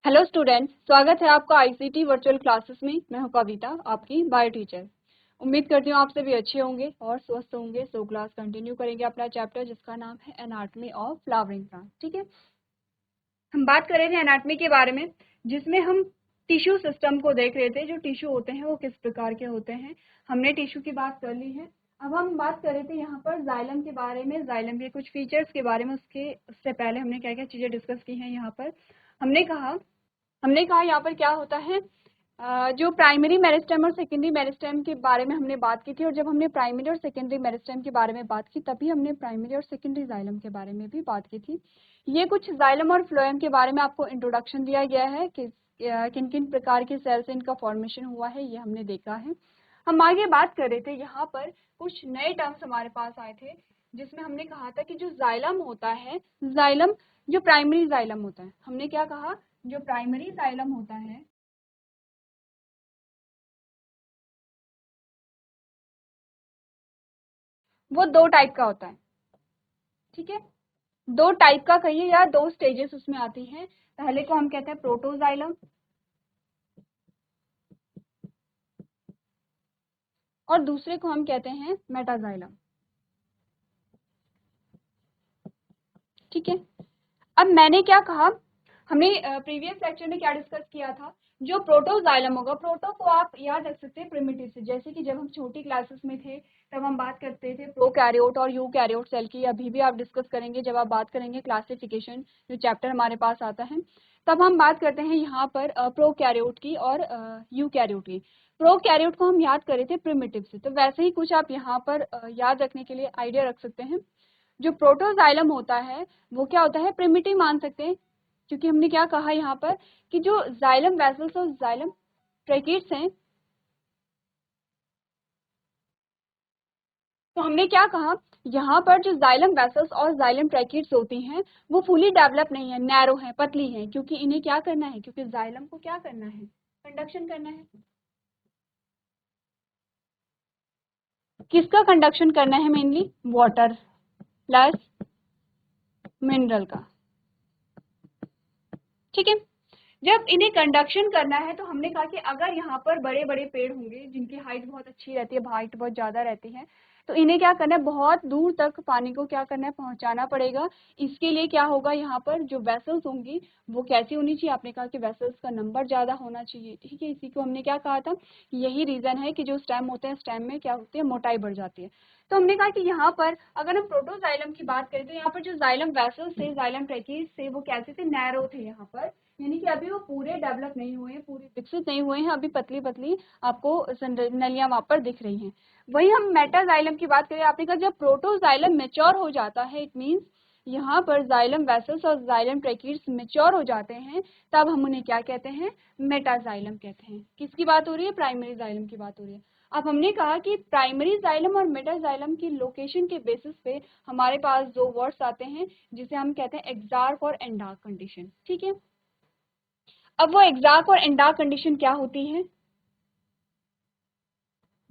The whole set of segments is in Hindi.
हेलो स्टूडेंट्स, स्वागत है आपका आईसीटी वर्चुअल क्लासेस में। मैं हूं कविता, आपकी बायो टीचर। उम्मीद करती हूँ आप सभी अच्छे होंगे और स्वस्थ होंगे। सो क्लास कंटिन्यू करेंगे अपना चैप्टर जिसका नाम है एनाटॉमी ऑफ फ्लावरिंग प्लांट। ठीक है, हम बात कर रहे थे एनाटॉमी के बारे में, जिसमें हम टिश्यू सिस्टम को देख रहे थे। जो टिश्यू होते हैं वो किस प्रकार के होते हैं, हमने टिश्यू की बात कर ली है। अब हम बात कर रहे थे यहाँ पर जाइलम के बारे में, जाइलम के कुछ फीचर्स के बारे में। उससे पहले हमने क्या क्या चीजें डिस्कस की हैं यहाँ पर। हमने कहा यहाँ पर क्या होता है, जो प्राइमरी मेरिस्टेम और सेकेंडरी मेरिस्टेम के बारे में हमने बात की थी। और जब हमने प्राइमरी और सेकेंडरी मेरिस्टेम के बारे में बात की तभी हमने प्राइमरी और सेकेंडरी जाइलम के बारे में भी बात की थी। ये कुछ जाइलम और फ्लोएम के बारे में आपको इंट्रोडक्शन दिया गया है कि किन किन प्रकार के सेल से इनका फॉर्मेशन हुआ है, ये हमने देखा है। हम आगे बात कर रहे थे, यहाँ पर कुछ नए टर्म्स हमारे पास आए थे, जिसमें हमने कहा था कि जो जाइलम होता है, जाइलम जो प्राइमरी जाइलम होता है, हमने क्या कहा, जो प्राइमरी जाइलम होता है वो दो टाइप का होता है। ठीक है, दो टाइप का कहिए या दो स्टेजेस उसमें आती हैं। पहले को हम कहते हैं प्रोटोजाइलम और दूसरे को हम कहते हैं मेटाजाइलम। ठीक है, अब मैंने क्या कहा, हमने प्रीवियस लेक्चर में क्या डिस्कस किया था, जो प्रोटोजाइलम होगा, प्रोटो को आप याद रख सकते हैं प्रिमिटिव से। जैसे कि जब हम छोटी क्लासेस में थे तब हम बात करते थे प्रोकैरियोट और यूकैरियोट सेल की। अभी भी आप डिस्कस करेंगे जब आप बात करेंगे क्लासिफिकेशन, जो चैप्टर हमारे पास आता है, तब हम बात करते हैं यहाँ पर प्रोकैरियोट की और यूकैरियोट की। प्रोकैरियोट को हम याद करे थे प्रिमिटिव से, तो वैसे ही कुछ आप यहाँ पर याद रखने के लिए आइडिया रख सकते हैं। जो प्रोटोजाइलम होता है वो क्या होता है, प्रिमिटिव मान सकते हैं, क्योंकि हमने क्या कहा यहाँ पर कि जो जाइलम वेसल्स और जाइलम ट्रैकिट्स हैं, तो हमने क्या कहा यहाँ पर जो जाइलम वेसल्स और जाइलम ट्रैकिट्स होती हैं वो फुली डेवलप नहीं है, नैरो है, पतली है, क्योंकि इन्हें क्या करना है, क्योंकि जाइलम को क्या करना है, कंडक्शन करना है। किसका कंडक्शन करना है, मेनली वाटर प्लस मिनरल का। ठीक है, जब इन्हें कंडक्शन करना है तो हमने कहा कि अगर यहाँ पर बड़े बड़े पेड़ होंगे जिनकी हाइट बहुत अच्छी रहती है, हाइट बहुत ज्यादा रहती है, तो इन्हें क्या करना है, बहुत दूर तक पानी को क्या करना है, पहुंचाना पड़ेगा। इसके लिए क्या होगा, यहाँ पर जो वेसल्स होंगी वो कैसी होनी चाहिए, आपने कहा कि वेसल्स का नंबर ज्यादा होना चाहिए। ठीक है, इसी को हमने क्या कहा था, यही रीजन है कि जो स्टेम होते हैं, स्टेम में क्या होती है, मोटाई बढ़ जाती है। तो हमने कहा कि यहाँ पर अगर हम प्रोटोजाइलम की बात करें तो यहाँ पर जो जाइलम वेसल्स थे, जाइलम ट्रैकिट्स थे, वो कैसे थे, नैरो थे यहाँ पर, यानी कि अभी वो पूरे डेवलप नहीं हुए हैं, पूरे विकसित नहीं हुए हैं, अभी पतली पतली आपको नलियां वहां पर दिख रही हैं। वही हम मेटाजाइलम की बात करें, आपने कहा जब प्रोटोजाइलम मेच्योर हो जाता है, इट मीन्स यहाँ पर जाइलम वेसल्स और जाइलम ट्रैकिट्स मेच्योर हो जाते हैं, तब हम उन्हें क्या कहते हैं, मेटाजाइलम कहते हैं। किसकी बात हो रही है, प्राइमरी जाइलम की बात हो रही है। अब हमने कहा कि प्राइमरी जाइलम और मेटाजाइलम की लोकेशन के बेसिस पे हमारे पास दो वर्ड्स आते हैं, जिसे हम कहते हैं एक्सार्क और एंडार्क कंडीशन। ठीक है, अब वो एक्सार्क और एंडार्क कंडीशन क्या होती है,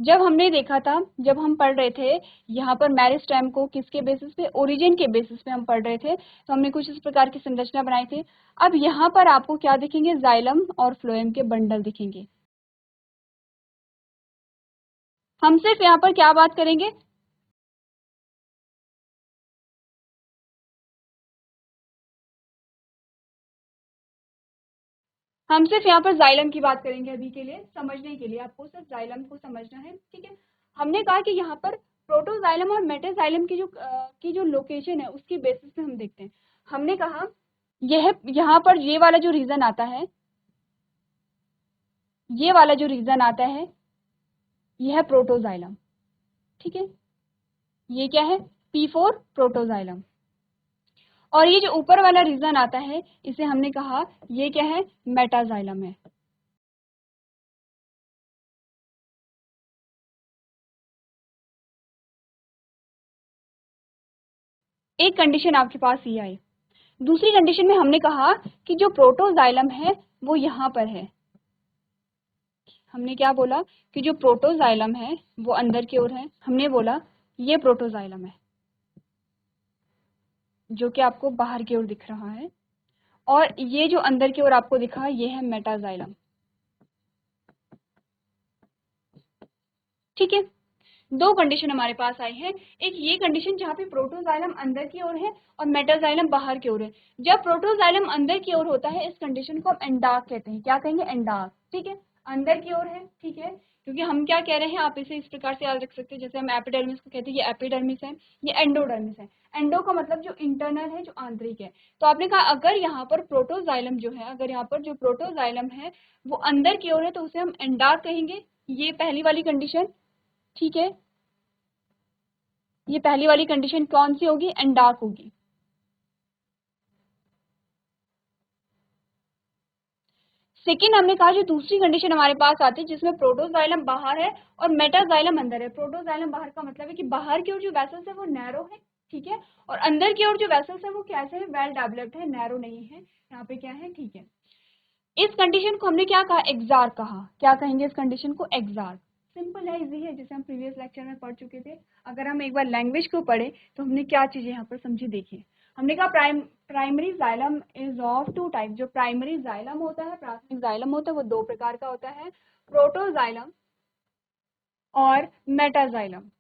जब हमने देखा था, जब हम पढ़ रहे थे यहाँ पर मेरिस्टेम को किसके बेसिस पे, ओरिजिन के बेसिस पे हम पढ़ रहे थे, तो हमने कुछ इस प्रकार की संरचना बनाई थी। अब यहाँ पर आपको क्या दिखेंगे, जाइलम और फ्लोएम के बंडल दिखेंगे। हम सिर्फ यहाँ पर क्या बात करेंगे, हम सिर्फ यहाँ पर जाइलम की बात करेंगे अभी के लिए, समझने के लिए आपको सिर्फ जाइलम को समझना है। ठीक है, हमने कहा कि यहाँ पर प्रोटोजाइलम और मेटाजाइलम की जो लोकेशन है उसकी बेसिस पे हम देखते हैं। हमने कहा यह यहाँ पर ये वाला जो रीजन आता है, ये वाला जो रीजन आता है यह है प्रोटोजाइलम। ठीक है, ये क्या है, P4 प्रोटोजाइलम। और ये जो ऊपर वाला रीजन आता है इसे हमने कहा ये क्या है, मेटाजाइलम है। एक कंडीशन आपके पास ये आई। दूसरी कंडीशन में हमने कहा कि जो प्रोटोजाइलम है वो यहाँ पर है। हमने क्या बोला कि जो प्रोटोजाइलम है वो अंदर की ओर है, हमने बोला ये प्रोटोजाइलम है जो कि आपको बाहर की ओर दिख रहा है। और ये जो अंदर की ओर आपको दिखा ये है मेटाजाइलम। ठीक है, दो कंडीशन हमारे पास आई है। एक ये कंडीशन जहाँ पे प्रोटोजाइलम अंदर की ओर है और मेटाजाइलम बाहर की ओर है। जब प्रोटोजाइलम अंदर की ओर होता है इस कंडीशन को हम एंडार्क कहते हैं। क्या कहेंगे? एंडार्क। ठीक है, अंदर की ओर है। ठीक है, क्योंकि हम क्या कह रहे हैं, आप इसे इस प्रकार से याद रख सकते हैं, जैसे हम एपिडर्मिस को कहते हैं, ये एपिडर्मिस है, ये एंडोडर्मिस है। एंडो का मतलब जो इंटरनल है, जो आंतरिक है। तो आपने कहा अगर यहाँ पर प्रोटोजाइलम जो है, अगर यहाँ पर जो प्रोटोजाइलम है वो अंदर की ओर है तो उसे हम एंडार्क कहेंगे। ये पहली वाली कंडीशन। ठीक है, ये पहली वाली कंडीशन कौन सी होगी? एंडार्क होगी। सेकेंड हमने कहा जो दूसरी कंडीशन हमारे पास आती है जिसमें प्रोटोजाइलम बाहर है और मेटाजाइलम अंदर है। प्रोटोजाइलम बाहर का मतलब है कि बाहर की ओर जो वेसल्स है वो नैरो है। ठीक है, और अंदर की ओर जो वेसल्स है वो कैसे है? वेल डेवलप्ड है, नैरो नहीं है। यहाँ पे क्या है? ठीक है, इस कंडीशन को हमने क्या कहा? एक्सार कहा। क्या कहेंगे इस कंडीशन को? एक्सार। सिंपल है, इजी है, जैसे हम प्रीवियस लेक्चर में पढ़ चुके थे। अगर हम एक बार लैंग्वेज को पढ़े तो हमने क्या चीजें यहाँ पर समझी, देखिए। हमने कहा primary xylem is of two type. जो प्राइमरी जाइलम होता है, प्राथमिक जाइलम होता है, वो दो प्रकार का होता है, प्रोटोजाइलम और मेटाजाइलम।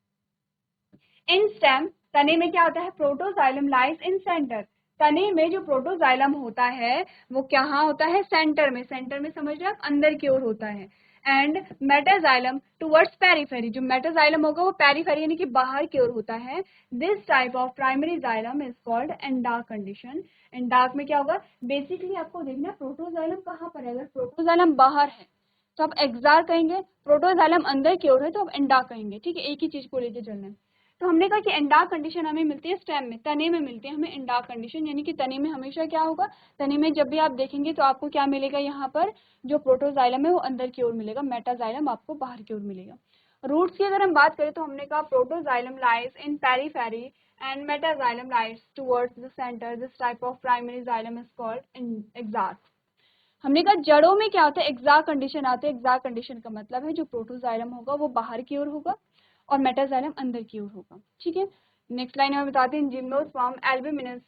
इन स्टेम, तने में क्या होता है? प्रोटोजाइलम लाइज इन सेंटर। तने में जो प्रोटोजाइलम होता है वो कहाँ होता है? सेंटर में। सेंटर में समझ रहे आप, अंदर की ओर होता है। And metaxylem towards periphery. जो मेटाजाइलम होगा वो पेरीफेरी यानी कि बाहर की ओर होता है। This type of primary xylem is called एंडार्क condition. एंडार्क में क्या होगा? बेसिकली आपको देखना प्रोटोजाइलम कहाँ पर है। अगर प्रोटोजाइलम बाहर है तो आप एक्सार कहेंगे, प्रोटोजाइलम अंदर की ओर है तो आप एंडार्क कहेंगे। ठीक है, एक ही चीज को लेके चलना है। तो हमने कहा कि एंडार्क कंडीशन हमें मिलती है स्टेम में, तने में मिलती है हमें एंडार्क कंडीशन, यानी कि तने में हमेशा क्या होगा? तने में जब भी आप देखेंगे तो आपको क्या मिलेगा? यहाँ पर जो प्रोटोजाइलम है वो अंदर की ओर मिलेगा, मेटाजाइलम आपको बाहर की ओर मिलेगा। रूट्स की अगर हम बात करें तो हमने कहा protoxylem lies in periphery and metaxylem lies towards the centre. This type of primary xylem is called exarch. हमने कहा जड़ों में क्या होता है? एक्साक्ट कंडीशन आते हैं। एक्साक्ट कंडीशन का मतलब है जो प्रोटोजाइलम होगा वो बाहर की ओर होगा और मेटाजाइलम अंदर की ओर होगा। ठीक है, नेक्स्ट लाइन में बताते हैं gymnosperm albuminous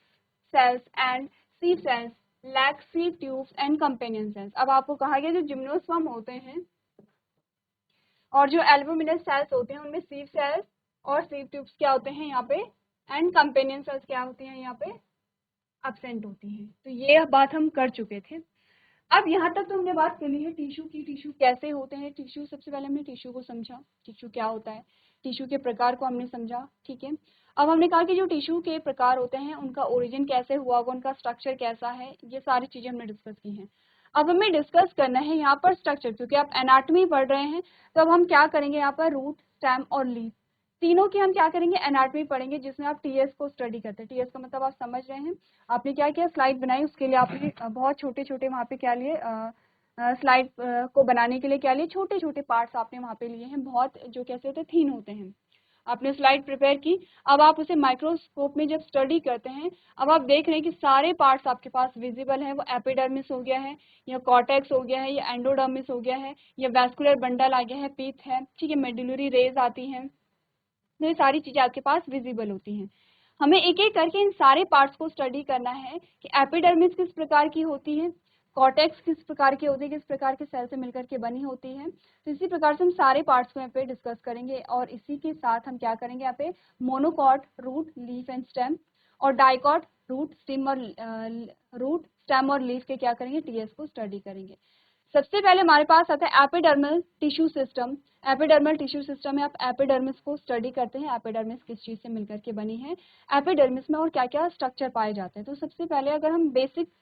cells and sieve cells lack sieve tubes and companion cells. अब आपको कहा गया जो जिम्नोस्पर्म होते हैं और जो एल्बुमिनस सेल्स होते हैं उनमें सीव सेल्स और सीव ट्यूब्स क्या होते हैं यहाँ पे, एंड कंपेनियन सेल्स क्या होती हैं यहाँ पे? एब्सेंट होती हैं। तो ये बात हम कर चुके थे। अब यहाँ तक तो हमने बात कर ली है टिश्यू की। टिश्यू कैसे होते हैं? टिश्यू, सबसे पहले हमने टिश्यू को समझा, टिश्यू क्या होता है, टिश्यू के प्रकार को हमने समझा। ठीक है, अब हमने कहा कि जो टिश्यू के प्रकार होते हैं उनका ओरिजिन कैसे हुआ होगा, उनका स्ट्रक्चर कैसा है, ये सारी चीजें हमने डिस्कस की हैं। अब हमें डिस्कस करना है यहाँ पर स्ट्रक्चर, क्योंकि आप एनाटॉमी पढ़ रहे हैं। तो अब हम क्या करेंगे यहाँ पर? रूट, स्टेम और लीफ, तीनों की हम क्या करेंगे? एनाटॉमी पढ़ेंगे, जिसमें आप टीएस को स्टडी करते हैं। टीएस का मतलब आप समझ रहे हैं। आपने क्या किया? स्लाइड बनाई, उसके लिए आपने बहुत छोटे छोटे वहाँ पे क्या लिए? स्लाइड को बनाने के लिए क्या लिए? छोटे छोटे पार्ट्स आपने वहाँ पे लिए हैं, बहुत जो कैसे होते हैं? थीन होते हैं। आपने स्लाइड प्रिपेयर की, अब आप उसे माइक्रोस्कोप में जब स्टडी करते हैं, अब आप देख रहे हैं कि सारे पार्ट्स आपके पास विजिबल हैं। वो एपिडर्मिस हो गया है, या कॉर्टेक्स हो गया है, या एंडोडर्मिस हो गया है, या वैस्कुलर बंडल आ गया है, पीथ है। ठीक है, मेडुलरी रेज आती हैं। तो ये सारी चीजें आपके पास विजिबल होती हैं। हमें एक एक करके इन सारे पार्ट्स को स्टडी करना है कि एपिडर्मिस किस प्रकार की होती है, कॉर्टेक्स किस प्रकार की होती है, किस प्रकार के सेल से मिलकर के बनी होती है। तो इसी प्रकार से हम सारे पार्ट्स को यहाँ पे डिस्कस करेंगे, और इसी के साथ हम क्या करेंगे यहाँ पे? Monocot, root, leaf and stem, और डाइकॉट, रूट, स्टेम और लीफ के क्या करेंगे? टीएस को स्टडी करेंगे। सबसे पहले हमारे पास आता है epidermal tissue system. Epidermal tissue system में आप एपिडर्मिस को स्टडी करते हैं। एपिडर्मिस किस चीज से मिलकर के बनी है, एपिडर्मिस में और क्या क्या स्ट्रक्चर पाए जाते हैं। तो सबसे पहले अगर हम बेसिक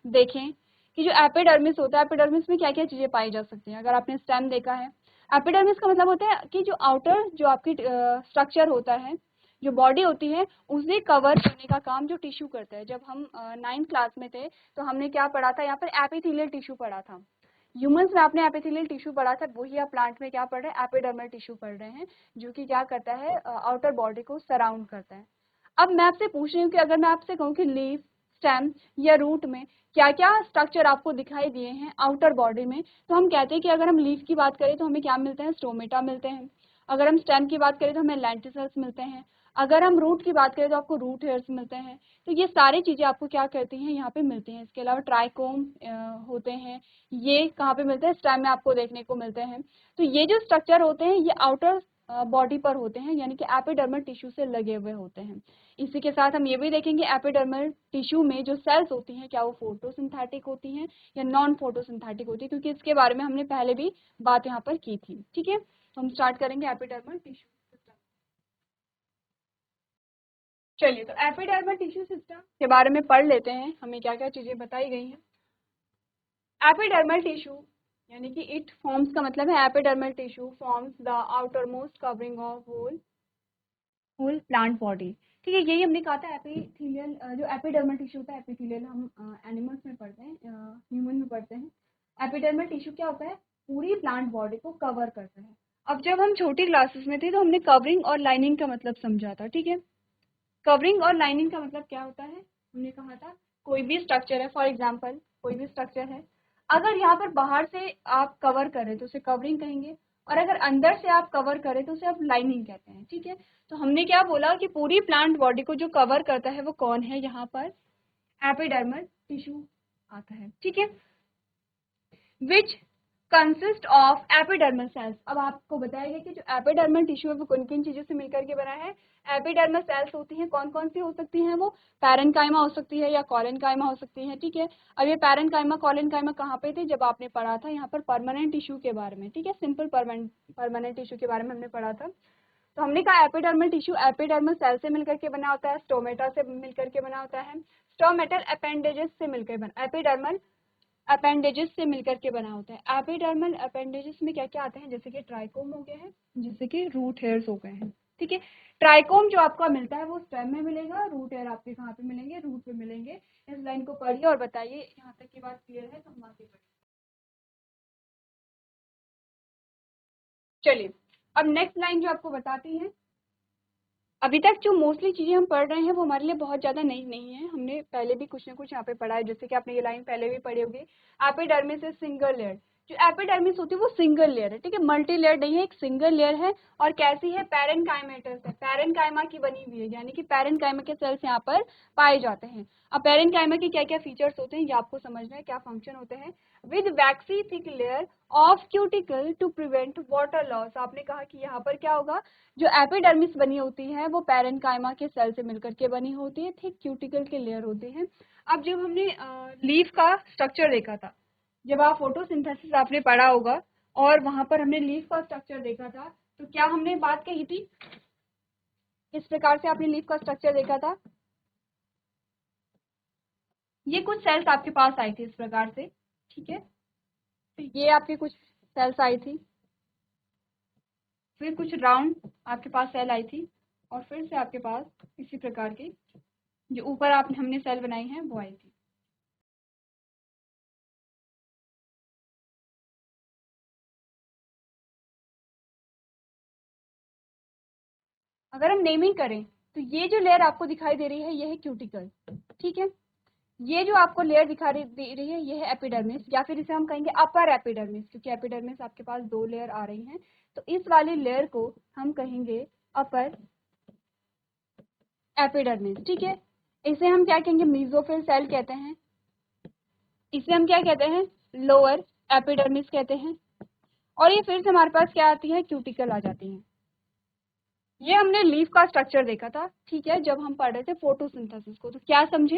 देखें कि जो एपिडर्मिस होता है, एपिडर्मिस में क्या क्या चीजें पाई जा सकती हैं। अगर आपने स्टेम देखा है, एपिडर्मिस का मतलब होता है कि जो आउटर जो आपकी स्ट्रक्चर होता है, जो बॉडी होती है, उसे कवर करने का काम जो टिश्यू करता है। जब हम 9th क्लास में थे तो हमने क्या पढ़ा था? यहाँ पर एपिथेलियल टिश्यू पढ़ा था। ह्यूमंस में आपने एपिथेलियल टिश्यू पढ़ा था, वही आप प्लांट में क्या पढ़ रहे हैं? एपिडर्मल टिश्यू पढ़ रहे हैं, जो कि क्या करता है? आउटर बॉडी को सराउंड करता है। अब मैं आपसे पूछ रही हूँ कि अगर मैं आपसे कहूँ कि लीफ, स्टेम या रूट में क्या क्या स्ट्रक्चर आपको दिखाई दिए हैं आउटर बॉडी में, तो हम कहते हैं कि अगर हम लीफ की बात करें तो हमें क्या मिलते हैं? स्टोमेटा मिलते हैं। अगर हम स्टेम की बात करें तो हमें लेंटिसल्स मिलते हैं। अगर हम रूट की बात करें तो आपको रूट हेयर्स मिलते हैं। तो ये सारी चीज़ें आपको क्या करती हैं, यहाँ पे मिलती हैं। इसके अलावा ट्राइकोम होते हैं, ये कहाँ पे मिलते हैं, स्टेम में आपको देखने को मिलते हैं। तो ये जो स्ट्रक्चर होते हैं ये आउटर बॉडी पर होते हैं, यानी कि एपिडर्मल टिश्यू से लगे हुए होते हैं। इसी के साथ हम ये भी देखेंगे एपिडर्मल टिश्यू में जो सेल्स होती हैं क्या वो फोटोसिंथेटिक होती हैं या नॉन फोटोसिंथेटिक होती है, क्योंकि इसके बारे में हमने पहले भी बात यहाँ पर की थी। ठीक है, हम स्टार्ट करेंगे एपिडर्मल टिश्यू सिस्टम। चलिए, तो एपिडर्मल टिश्यू सिस्टम के बारे में पढ़ लेते हैं, हमें क्या क्या चीजें बताई गई हैं। एपिडर्मल टिश्यू यानी कि इट फॉर्म्स का मतलब है epidermal tissue forms the outer most covering of whole plant body. ठीक है, यही हमने कहा था एपिथेलियल, जो एपिडर्मल टिश्यू होता है एपिथेलियल हम एनिमल्स में पढ़ते हैं, ह्यूमन में पढ़ते हैं। एपिडर्मल टिश्यू क्या होता है, पूरी प्लांट बॉडी को कवर करता है। अब जब हम छोटी क्लासेस में थे तो हमने कवरिंग और लाइनिंग का मतलब समझा था। ठीक है, कवरिंग और लाइनिंग का मतलब क्या होता है, हमने कहा था कोई भी स्ट्रक्चर है, फॉर एग्जांपल कोई भी स्ट्रक्चर है, अगर यहाँ पर बाहर से आप कवर करें तो उसे कवरिंग कहेंगे, और अगर अंदर से आप कवर करें तो उसे आप लाइनिंग कहते हैं। ठीक है, तो हमने क्या बोला कि पूरी प्लांट बॉडी को जो कवर करता है वो कौन है, यहाँ पर एपिडर्मल टिश्यू आता है। ठीक है, which consist of epidermal sales. अब आपको बताया गया कि जो एपिडर्मल टिश्यू है वो किन किन चीजों से मिलकर के बना है। एपिडर्मल सेल्स होती हैं, कौन कौन सी हो सकती हैं, वो पैरेन्काइमा हो सकती है या कॉलेनकाइमा हो सकती है। ठीक है, अब ये पैरेन्काइमा कॉलेनकाइमा कहाँ पे थे, जब आपने पढ़ा था यहाँ पर परमानेंट टिश्यू के बारे में। ठीक है, सिंपल परमानेंट टिश्यू के बारे में हमने पढ़ा था। तो हमने कहा एपिडर्मल टिश्यू एपिडर्मल सेल से मिलकर के बना होता है, स्टोमेटा से मिलकर के बना होता है, स्टोमेटल अपेंडेजेस से मिलकर बना, एपिडर्मल अपेंडेजेस से मिलकर के बना होता है। एपिडर्मल अपेंडेजेस में क्या क्या आते हैं, जैसे कि ट्राइकोम हो गए हैं, जैसे कि रूट हेयर्स हो गए हैं। ठीक है, ट्राइकोम जो आपका मिलता है वो स्टेम में मिलेगा, रूट हेयर आपके कहाँ पे मिलेंगे, रूट पे मिलेंगे। इस लाइन को पढ़िए और बताइए, यहाँ तक की बात क्लियर है तो हम आगे बढ़ेंगे। चलिए, अब नेक्स्ट लाइन जो आपको बताती है, अभी तक जो मोस्टली चीजें हम पढ़ रहे हैं वो हमारे लिए बहुत ज्यादा नई नहीं है, हमने पहले भी कुछ ना कुछ यहाँ पे पढ़ा है। जैसे कि आपने ये लाइन पहले भी पढ़ी होगी, एपिडर्मिस इज सिंगल लेयर। जो एपिडर्मिस होती है वो सिंगल लेयर है। ठीक है, मल्टी लेयर नहीं है, एक सिंगल लेयर है। और कैसी है, पैरेन्काइमेटस है, पैरेन्काइमा की बनी हुई है, यानी कि पैरेन्काइमा के सेल्स यहाँ पर पाए जाते हैं। अब पैरेन्काइमा के क्या क्या फीचर्स होते हैं ये आपको समझना है, क्या फंक्शन होते हैं। With waxy thick layer of cuticle to prevent water loss. आपने कहा कि यहाँ पर क्या होगा, जो एपिडर्मिस बनी होती है वो पैरेन्काइमा के सेल से मिलकर के बनी होती है, थिक क्यूटिकल के लेयर होते हैं। अब जब हमने लीफ का स्ट्रक्चर देखा था, जब आप फोटोसिंथेसिस आपने पढ़ा होगा और वहां पर हमने लीफ का स्ट्रक्चर देखा था, तो क्या हमने बात कही थी, इस प्रकार से आपने लीफ का स्ट्रक्चर देखा था। ये कुछ सेल्स आपके पास आई थी इस प्रकार से। ठीक है, तो ये आपके कुछ सेल्स आई थी, फिर कुछ राउंड आपके पास सेल आई थी, और फिर से आपके पास इसी प्रकार की जो ऊपर आपने हमने सेल बनाई है वो आई थी। अगर हम नेमिंग करें तो ये जो लेयर आपको दिखाई दे रही है ये है क्यूटिकल। ठीक है, ये जो आपको लेयर दिखाई दे रही है ये है एपिडर्मिस, या फिर इसे हम कहेंगे अपर एपिडर्मिस, क्योंकि एपिडर्मिस आपके पास दो लेयर आ रही हैं। तो इस वाली लेयर को हम कहेंगे अपर एपिडर्मिस। ठीक है, इसे हम क्या कहेंगे, मीजोफिल सेल कहते हैं। इसे हम क्या कहते हैं, लोअर एपिडर्मिस कहते हैं। और ये फिर से हमारे पास क्या आती है, क्यूटिकल आ जाती है। ये हमने लीफ का स्ट्रक्चर देखा था। ठीक है, जब हम पढ़ रहे थे फोटोसिंथेसिस को, तो क्या समझे,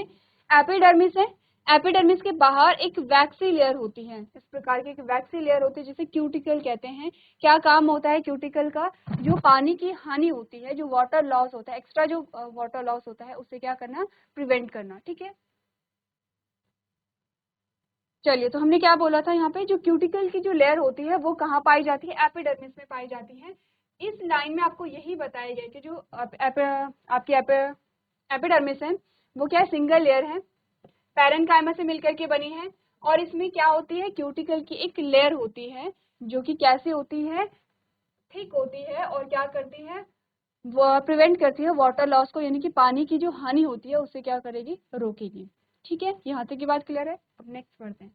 एपिडर्मिस है, एपिडर्मिस के बाहर एक वैक्सी लेयर होती है, इस प्रकार की एक वैक्सी लेयर होती है जिसे क्यूटिकल कहते हैं। क्या काम होता है क्यूटिकल का, जो पानी की हानि होती है, जो वाटर लॉस होता है, एक्स्ट्रा जो वाटर लॉस होता है उसे क्या करना, प्रिवेंट करना। ठीक है, चलिए, तो हमने क्या बोला था, यहाँ पे जो क्यूटिकल की जो लेयर होती है वो कहाँ पाई जाती है, एपिडर्मिस में पाई जाती है। इस लाइन में आपको यही बताया गया कि जो आपकी एपिडर्मिस है वो क्या है, सिंगल लेयर है, पैरेन्काइमा से मिलकर के बनी है। और इसमें क्या होती है, क्यूटिकल की एक लेयर होती है जो कि कैसे होती है, थिक होती है, और क्या करती है, वो प्रिवेंट करती है वाटर लॉस को, यानी कि पानी की जो हानि होती है उससे क्या करेगी, रोकेगी। ठीक है, यहाँ तक की बात क्लियर है। अब नेक्स्ट पढ़ते हैं।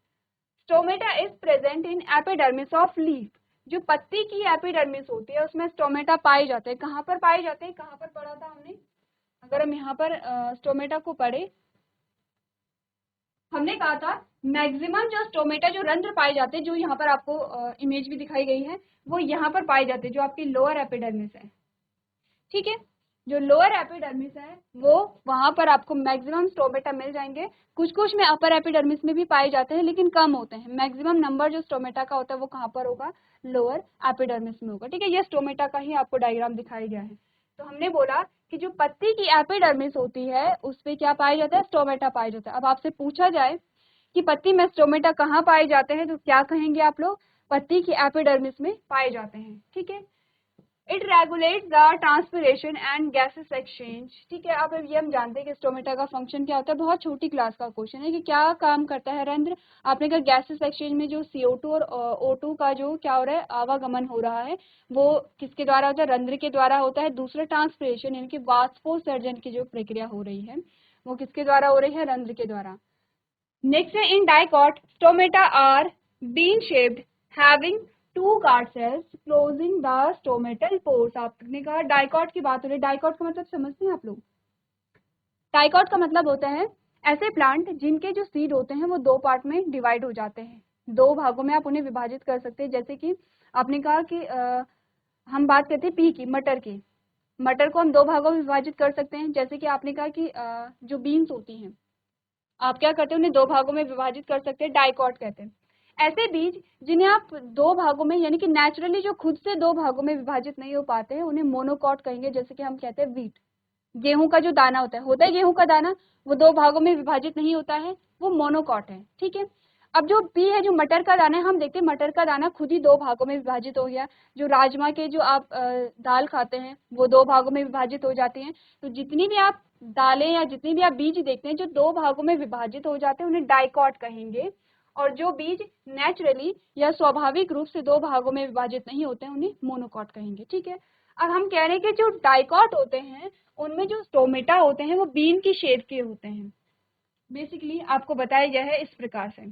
Stomata is present in epidermis of leaf. जो पत्ती की एपिडर्मिस होती है उसमें स्टोमेटा पाए जाते हैं। कहाँ पर पाए जाते हैं, कहाँ पर पढ़ा था हमने? अगर हम यहाँ पर स्टोमेटा को पढ़े, हमने कहा था मैक्सिमम जो स्टोमेटा, जो रंध्र पाए जाते हैं, जो यहाँ पर आपको इमेज भी दिखाई गई है, वो यहाँ पर पाए जाते हैं, जो आपकी लोअर एपिडर्मिस है। ठीक है, जो लोअर एपिडर्मिस है वो वहां पर आपको मैक्सिमम स्टोमेटा मिल जाएंगे। कुछ कुछ में अपर एपिडर्मिस में भी पाए जाते हैं, लेकिन कम होते हैं। मैक्सिमम नंबर जो स्टोमेटा का होता है वो कहाँ पर होगा? लोअर एपिडर्मिस में होगा। ठीक है, ये स्टोमेटा का ही आपको डायग्राम दिखाया गया है। तो हमने बोला कि जो पत्ती की एपिडर्मिस होती है उस पर क्या पाया जाता है? स्टोमेटा पाया जाता है। अब आपसे पूछा जाए कि पत्ती में स्टोमेटा कहाँ पाए जाते हैं, तो क्या कहेंगे आप लोग? पत्ती की एपिडर्मिस में पाए जाते हैं। ठीक है, it regulates the transpiration and gases exchange. ठीक है, अब ये हम जानते हैं कि स्टोमेटा का फंक्शन क्या होता है। बहुत छोटी क्लास का क्वेश्चन है कि क्या काम करता है रंध्र। आपने कहा गैसेस एक्सचेंज में जो CO2 और O2 का जो क्या हो रहा है, आवागमन हो रहा है, वो किसके द्वारा होता है? रंध्र के द्वारा होता है। दूसरा ट्रांसपिरेशन यानी कि वाष्पोत्सर्जन की जो प्रक्रिया हो रही है वो किसके द्वारा हो रही है? रंध्र के द्वारा। नेक्स्ट है in dicot stomata are bean shaped having two guard cells closing the stomatal pores. आपने कहा डाइकॉट की बात हो रही है। डाइकॉट का मतलब समझते हैं आप लोग? डाइकॉट का मतलब होता है ऐसे प्लांट जिनके जो सीड होते हैं वो दो पार्ट में डिवाइड हो जाते हैं, दो भागों में आप उन्हें विभाजित कर सकते हैं। जैसे कि आपने कहा कि हम बात करते हैं पी की, मटर की। मटर को हम दो भागों में विभाजित कर सकते हैं। जैसे कि आपने कहा कि जो बीन्स होती हैं, आप क्या करते हैं? उन्हें दो भागों में विभाजित कर सकते हैं, डाइकॉट कहते हैं। ऐसे बीज जिन्हें आप दो भागों में, यानी कि नेचुरली जो खुद से दो भागों में विभाजित नहीं हो पाते हैं, उन्हें मोनोकॉट कहेंगे। जैसे कि हम कहते हैं वीट, गेहूं का जो दाना होता है गेहूं का दाना, वो दो भागों में विभाजित नहीं होता है, वो मोनोकॉट है। ठीक है, अब जो पी है, जो मटर का दाना है, हम देखते हैं मटर का दाना खुद ही दो भागों में विभाजित हो गया। जो राजमा के जो आप दाल खाते हैं वो दो भागों में विभाजित हो जाती हैं। तो जितनी भी आप दालें या जितनी भी आप बीज देखते हैं जो दो भागों में विभाजित हो जाते हैं उन्हें डाइकॉट कहेंगे। और जो बीज नेचुरली या स्वाभाविक रूप से दो भागों में विभाजित नहीं होते हैं उन्हें मोनोकॉट कहेंगे। ठीक है, अब हम कह रहे हैं कि जो डाइकॉट होते हैं उनमें जो स्टोमेटा होते हैं वो बीन की शेप के होते हैं। बेसिकली आपको बताया गया है इस प्रकार से,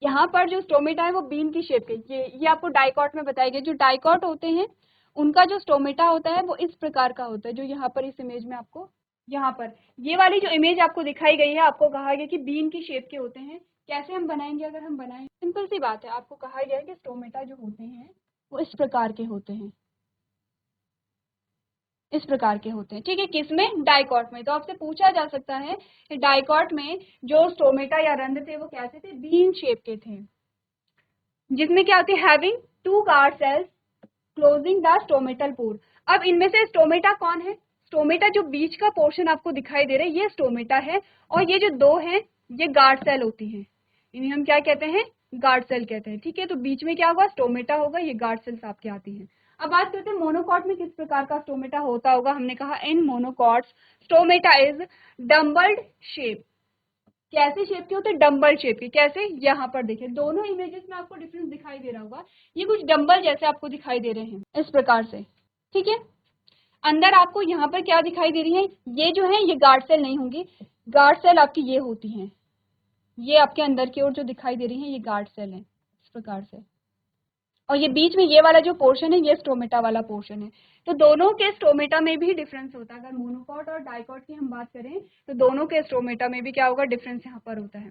यहाँ पर जो स्टोमेटा है वो बीन की शेप के, ये आपको डाइकॉट में बताया गया। जो डाइकॉट होते हैं उनका जो स्टोमेटा होता है वो इस प्रकार का होता है, जो यहाँ पर इस इमेज में आपको, यहाँ पर ये वाली जो इमेज आपको दिखाई गई है, आपको कहा गया कि बीन की शेप के होते हैं। कैसे हम बनाएंगे? अगर हम बनाएं, सिंपल सी बात है, आपको कहा गया है कि स्टोमेटा जो होते हैं वो इस प्रकार के होते हैं, इस प्रकार के होते हैं। ठीक है, किसमें? डाइकॉट में। तो आपसे पूछा जा सकता है कि डाइकॉट में जो स्टोमेटा या रंध्र थे वो कैसे थे? बीन शेप के थे, जिसमें क्या होती है? Having two guard cells closing the stomatal pore. अब इनमें से स्टोमेटा कौन है? स्टोमेटा जो बीच का पोर्शन आपको दिखाई दे रहा है ये स्टोमेटा है, और ये जो दो हैं ये गार्ड सेल होती हैं। इन्हें हम क्या कहते हैं? गार्ड सेल कहते हैं। ठीक है, तो बीच में क्या होगा? स्टोमेटा होगा, ये गार्ड सेल्स आपके आती हैं। अब बात करते हैं मोनोकॉट में किस प्रकार का स्टोमेटा होता होगा। हमने कहा in monocots stomata is dumbbelled shape. कैसे शेप के होते हैं? डम्बल शेप के। कैसे? यहाँ पर देखिए, दोनों इमेजेस में आपको डिफरेंस दिखाई दे रहा होगा। ये कुछ डम्बल जैसे आपको दिखाई दे रहे हैं इस प्रकार से। ठीक है, अंदर आपको यहाँ पर क्या दिखाई दे रही है? ये जो है ये गार्ड सेल नहीं होंगी, गार्ड सेल आपकी ये होती हैं, ये आपके अंदर की ओर जो दिखाई दे रही है ये गार्ड सेल है इस प्रकार से। और ये बीच में ये वाला जो पोर्शन है ये स्टोमेटा वाला पोर्शन है। तो दोनों के स्टोमेटा में भी डिफरेंस होता है। अगर मोनोकॉट और डाइकॉट की हम बात करें तो दोनों के स्टोमेटा में भी क्या होगा? डिफरेंस यहाँ पर होता है।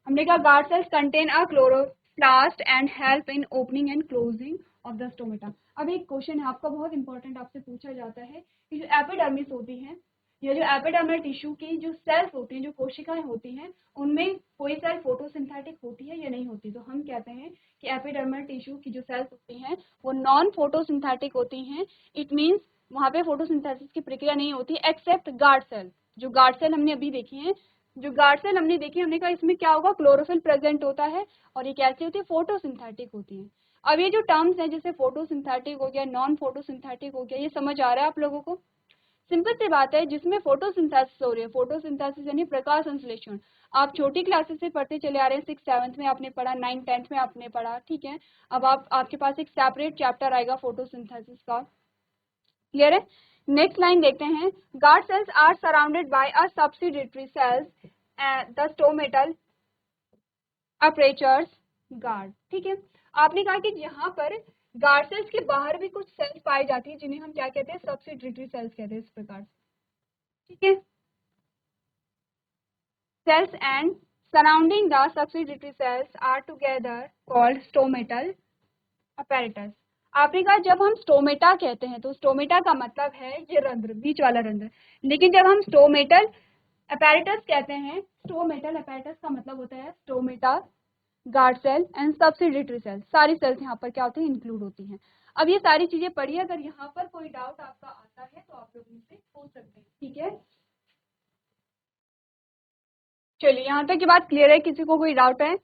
हमने कहा guard cells contain a chloroplast and help in opening and closing of the stomata. अब एक क्वेश्चन है आपका बहुत इंपॉर्टेंट, आपसे पूछा जाता है कि जो एपिडर्मिस होती है, ये जो एपिडर्मल टिश्यू की जो सेल्स होती हैं, जो कोशिकाएं होती हैं, उनमें कोई सेल फोटोसिंथेटिक होती है या नहीं होती? तो हम कहते हैं कि एपिडर्मल टिश्यू की जो सेल्स होती हैं वो नॉन फोटोसिंथेटिक होती हैं। इट मीन्स वहाँ पे फोटोसिंथेसिस की प्रक्रिया नहीं होती एक्सेप्ट गार्ड सेल। जो गार्ड सेल हमने अभी देखी है, जो गार्ड सेल हमने देखी, हमने कहा इसमें क्या होगा? क्लोरोफिल प्रेजेंट होता है, और ये कैसी होती है? फोटोसिंथेटिक होती है। अब ये जो टर्म्स हैं जैसे फोटोसिंथेटिक हो गया, नॉन फोटोसिंथेटिक हो गया, ये समझ आ रहा है आप लोगों को? सिंपल सी बात है, जिसमें फोटोसिंथेसिस हो रही है, फोटोसिंथेसिस यानी प्रकाश संश्लेषण, आप छोटी क्लासेस से पढ़ते चले आ रहे हैं, 6th 7th में आपने पढ़ा, 9th 10th में आपने पढ़ा। ठीक है, अब आपके पास एक सेपरेट चैप्टर आएगा फोटोसिंथेसिस का। क्लियर है? नेक्स्ट लाइन देखते हैं, guard cells are surrounded by a subsidiary cells the stomatal apertures guard, ठीक है। आपने कहा कि यहाँ पर गार्ड सेल्स के बाहर भी कुछ सेल्स पाई जाती है जिन्हें हम क्या कहते हैं, सबसिड्यूटरी सेल्स कहते हैं, इस प्रकार से, ठीक है। Cells and surrounding the subsidiary cells are together called stomatal apparatus. आपने कहा जब हम स्टोमेटा कहते हैं तो स्टोमेटा का मतलब है ये रंध्र, बीच वाला रंध्र, लेकिन जब हम स्टोमेटल अपैरेटस कहते हैं, स्टोमेटल अपैरेटस का मतलब होता है stomata, guard cell and subsidiary cell, सारी सेल्स यहाँ पर क्या होती हैं, इंक्लूड होती हैं। अब ये सारी चीजें पढ़िए, अगर यहाँ पर कोई डाउट आपका आता है तो आप लोग मुझसे पूछ सकते हैं, ठीक है। चलिए, यहाँ तक की बात क्लियर है, किसी को कोई डाउट है?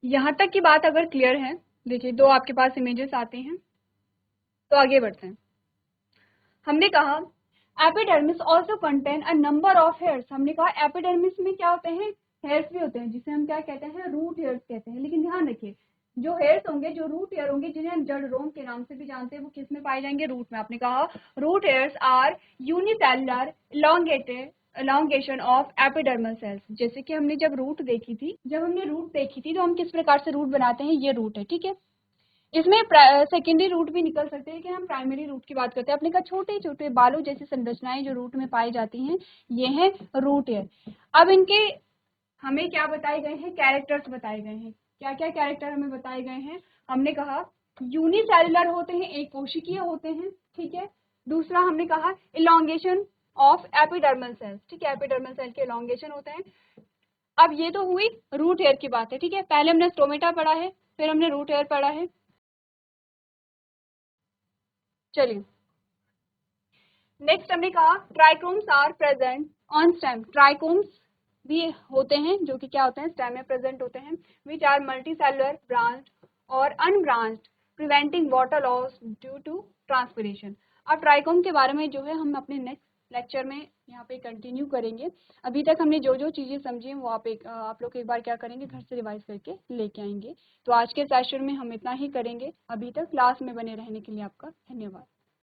यहाँ तक की बात अगर क्लियर है, देखिए दो आपके पास इमेजेस आते हैं, तो आगे बढ़ते हैं। हमने कहा epidermis also contain a number of hairs. हमने कहा एपिडर्मिस में क्या होते हैं, हेयर्स भी होते हैं, जिसे हम क्या कहते हैं, रूट हेयर्स कहते हैं। लेकिन ध्यान रखिए, जो हेयर्स होंगे, जो रूट हेयर होंगे, जिन्हें हम जड़ रोम के नाम से भी जानते हैं, वो किस में पाए जाएंगे, रूट में। आपने कहा root hairs are unicellular elongated elongation of epidermal cells. जैसे कि हमने जब हमने रूट देखी थी तो हम किस प्रकार से रूट बनाते हैं, ये रूट है, ठीक है। इसमें सेकेंडरी रूट भी निकल सकते हैं, लेकिन हम प्राइमरी रूट की बात करते हैं। अपने का छोटे छोटे बालों जैसी संरचनाएं जो रूट में पाई जाती हैं, ये हैं रूट है। अब इनके हमें क्या बताए गए हैं, कैरेक्टर्स बताए गए हैं। क्या क्या कैरेक्टर हमें बताए गए हैं? हमने कहा यूनिसेलुलर होते हैं, एक कोशिकीय होते हैं, ठीक है। दूसरा हमने कहा इलोंगेशन ऑफ एपिडर्मल सेल्स, ठीक है, एपिडर्मल सेल के इलोंगेशन होते हैं। अब ये तो हुई रूट हेयर की बात है, ठीक है। पहले हमने स्टोमेटा पढ़ा है, फिर हमने रूट हेयर पढ़ा है। चलिए, नेक्स्ट हमने कहा trichomes are present on stem. Trichomes भी होते हैं जो कि क्या होते हैं, स्टेम में प्रेजेंट होते हैं, विच आर मल्टीसेलुलर, ब्रांच्ड और unbranched, preventing water loss due to transpiration. अब ट्राइकोम के बारे में जो है हम अपने नेक्स्ट लेक्चर में यहाँ पे कंटिन्यू करेंगे। अभी तक हमने जो जो चीजें समझी हैं वो आप लोग एक बार क्या करेंगे, घर से रिवाइज करके लेके आएंगे। तो आज के सेशन में हम इतना ही करेंगे। अभी तक क्लास में बने रहने के लिए आपका धन्यवाद।